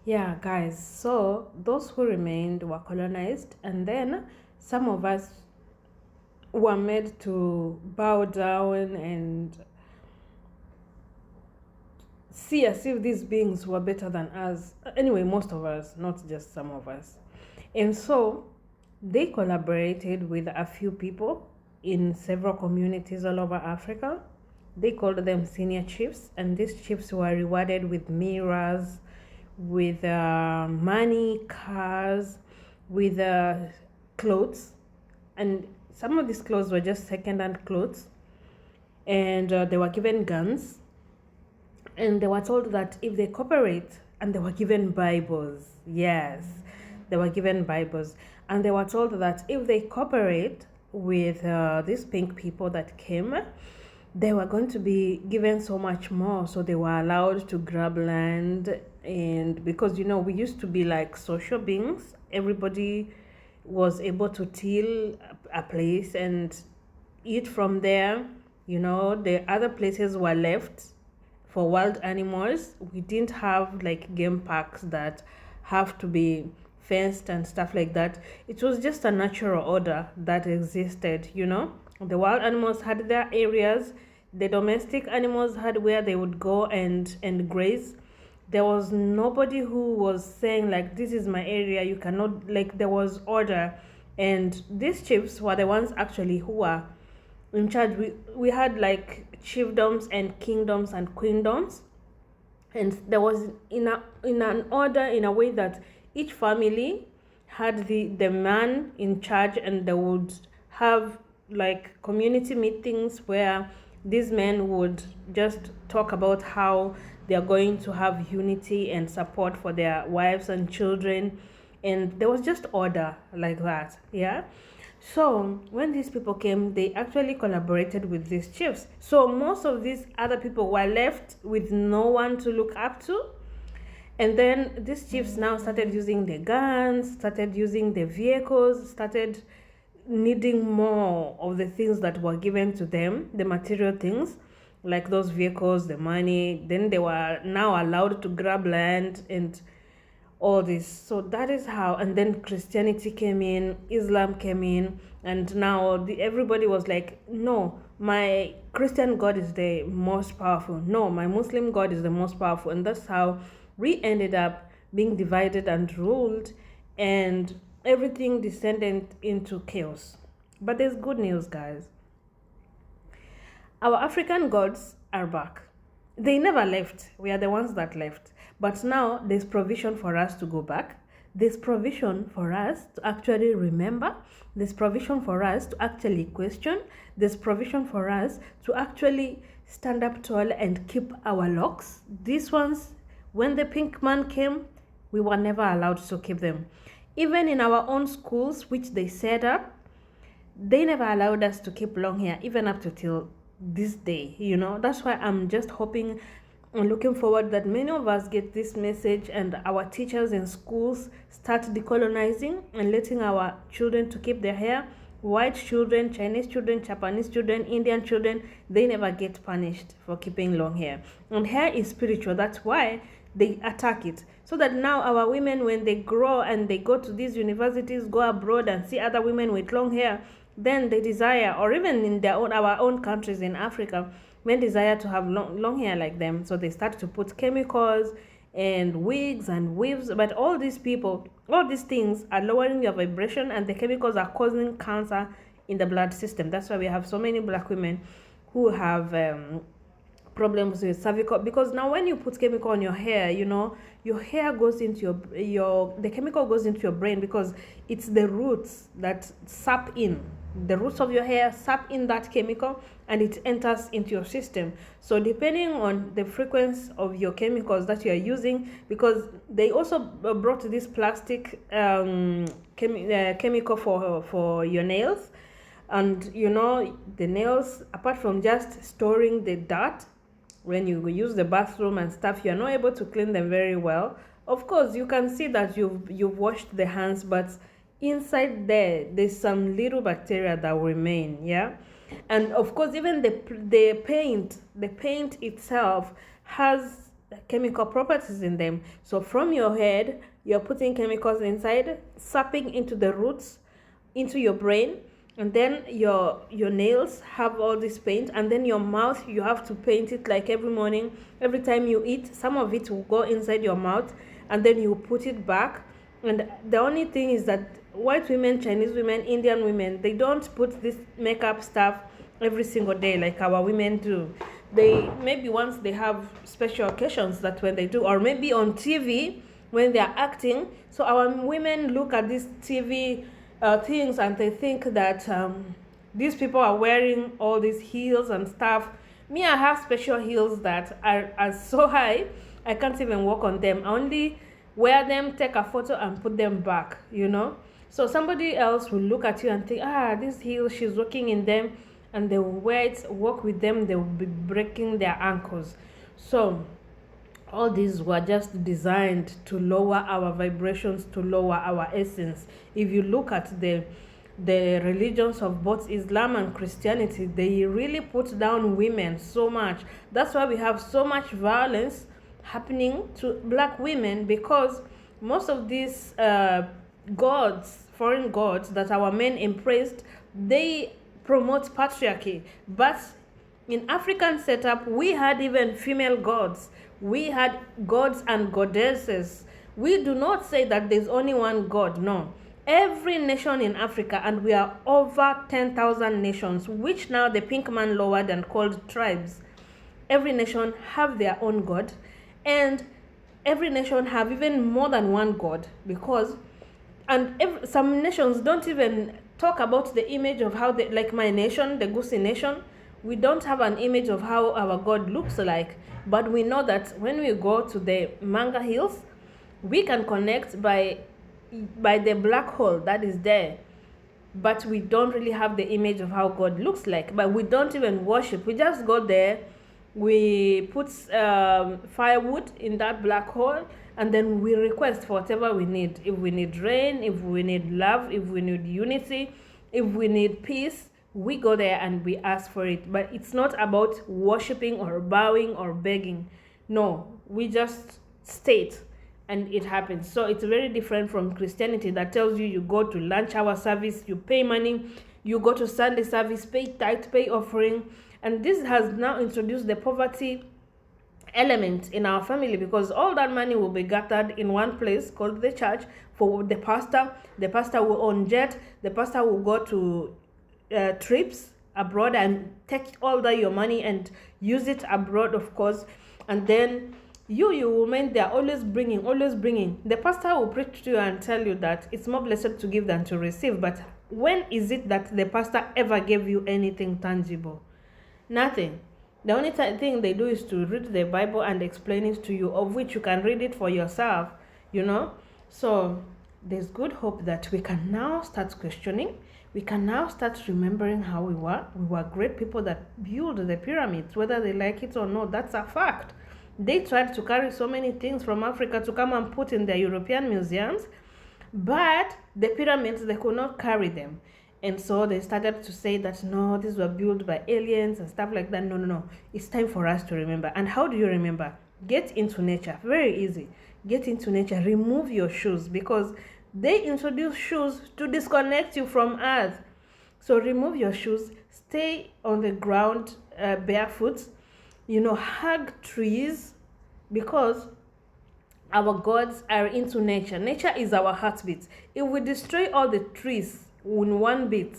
Yeah, guys, so those who remained were colonized, and then some of us were made to bow down and see as if these beings were better than us. Anyway, most of us, not just some of us. And so they collaborated with a few people in several communities all over Africa. They called them senior chiefs, and these chiefs were rewarded with mirrors, with money, cars, with clothes. And some of these clothes were just second-hand clothes. And they were given guns, and they were told that if they cooperate, and they were given Bibles. Yes, they were given Bibles, and they were told that if they cooperate with these pink people that came, they were going to be given so much more. So they were allowed to grab land, and because we used to be like social beings, everybody was able to till a place and eat from there. The other places were left for wild animals. We didn't have like game parks that have to be fenced and stuff like that. It was just a natural order that existed. The wild animals had their areas, the domestic animals had where they would go and graze. There was nobody who was saying like, this is my area, you cannot, like, there was order. And these chiefs were the ones actually who were in charge. We had like chiefdoms and kingdoms and queendoms, and there was in an order, in a way that each family had the man in charge, and they would have like community meetings where these men would just talk about how they are going to have unity and support for their wives and children, and there was just order like that. Yeah. So when these people came, they actually collaborated with these chiefs. So most of these other people were left with no one to look up to. And then these chiefs now started using the guns, started using the vehicles, started needing more of the things that were given to them, the material things, like those vehicles, the money. Then they were now allowed to grab land and all this. So that is how. And then Christianity came in, Islam came in, and now everybody was like, no, my Christian God is the most powerful, no, my Muslim God is the most powerful. And that's how we ended up being divided and ruled, and everything descended into chaos. But there's good news, guys. Our African gods are back. They never left. We are the ones that left. But now there's provision for us to go back. There's provision for us to actually remember. There's provision for us to actually question. There's provision for us to actually stand up tall and keep our locks. These ones, when the pink man came, we were never allowed to keep them. Even in our own schools, which they set up, they never allowed us to keep long hair, even up to till this day. That's why I'm just hoping and looking forward that many of us get this message, and our teachers in schools start decolonizing and letting our children to keep their hair. White children, Chinese children, Japanese children, Indian children, they never get punished for keeping long hair. And hair is spiritual. That's why they attack it, so that now our women, when they grow and they go to these universities, go abroad and see other women with long hair, then they desire, or even in our own countries in Africa, men desire to have long hair like them. So they start to put chemicals and wigs and weaves. But all these things are lowering your vibration, and the chemicals are causing cancer in the blood system. That's why we have so many black women who have problems with cervical, because now when you put chemical on your hair, your hair goes into the chemical goes into your brain, because it's the roots that sap in. The roots of your hair sap in that chemical, and it enters into your system. So depending on the frequency of your chemicals that you are using, because they also brought this plastic chemical for your nails. And the nails, apart from just storing the dirt, when you use the bathroom and stuff, you're not able to clean them very well. Of course, you can see that you've washed the hands, but inside there's some little bacteria that remain. Yeah. And of course, even the paint itself has chemical properties in them. So from your head, you're putting chemicals inside, sapping into the roots, into your brain, and then your nails have all this paint, and then your mouth, you have to paint it like every morning. Every time you eat, some of it will go inside your mouth, and then you put it back. And the only thing is that white women, Chinese women, Indian women, they don't put this makeup stuff every single day like our women do. They maybe once they have special occasions, that when they do, or maybe on TV when they are acting. So our women look at these TV things and they think that these people are wearing all these heels and stuff. Me, I have special heels that are so high I can't even walk on them. I only wear them, take a photo, and put them back, So somebody else will look at you and think, these heels, she's walking in them, and they will wear it, walk with them, they will be breaking their ankles. So all these were just designed to lower our vibrations, to lower our essence. If you look at the religions of both Islam and Christianity, they really put down women so much. That's why we have so much violence happening to black women, because most of these gods, foreign gods that our men embraced, they promote patriarchy. But in African setup, we had even female gods. We had gods and goddesses. We do not say that there's only one god, no. Every nation in Africa, and we are over 10,000 nations, which now the pink man lowered and called tribes. Every nation have their own god, and every nation have even more than one god, because some nations don't even talk about the image of how they, like my nation, the Gusi nation, we don't have an image of how our god looks like. But we know that when we go to the Manga Hills, we can connect by the black hole that is there. But we don't really have the image of how God looks like. But we don't even worship. We just go there, we put firewood in that black hole, and then we request for whatever we need. If we need rain, if we need love, if we need unity, if we need peace, we go there and we ask for it. But it's not about worshiping or bowing or begging. No, we just state and it happens. So it's very different from Christianity that tells you, you go to lunch hour service, you pay money, you go to Sunday service, pay tithe, pay offering. And this has now introduced the poverty element in our family, because all that money will be gathered in one place called the church for the pastor. The pastor will own jet. The pastor will go to trips abroad and take all that your money and use it abroad, of course. And then you women, they are always bringing. The pastor will preach to you and tell you that it's more blessed to give than to receive. But when is it that the pastor ever gave you anything tangible? Nothing. The only thing they do is to read the Bible and explain it to you, of which you can read it for yourself, So there's good hope that we can now start questioning. We can now start remembering how we were. We were great people that built the pyramids, whether they like it or not. That's a fact. They tried to carry so many things from Africa to come and put in their European museums, but the pyramids, they could not carry them. And so they started to say that, no, these were built by aliens and stuff like that. No. It's time for us to remember. And how do you remember? Get into nature. Very easy. Get into nature. Remove your shoes, because they introduce shoes to disconnect you from earth. So remove your shoes. Stay on the ground barefoot. Hug trees, because our gods are into nature. Nature is our heartbeat. If we destroy all the trees in one bit,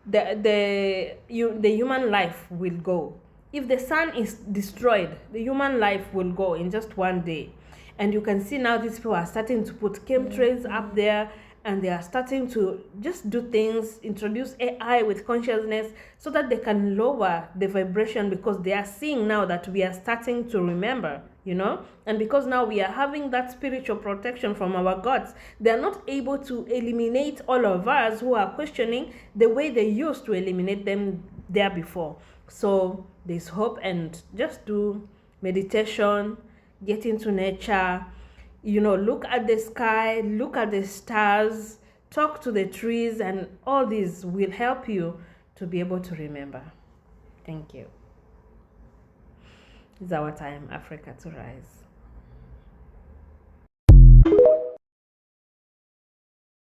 the human life will go. If the sun is destroyed, the human life will go in just one day. And you can see now these people are starting to put chemtrails up there, and they are starting to just do things, introduce AI with consciousness, so that they can lower the vibration, because they are seeing now that we are starting to remember, and because now we are having that spiritual protection from our gods, they are not able to eliminate all of us who are questioning the way they used to eliminate them there before. So there's hope, and just do meditation, get into nature, look at the sky, look at the stars, talk to the trees, and all these will help you to be able to remember. Thank you. It's our time, Africa, to rise.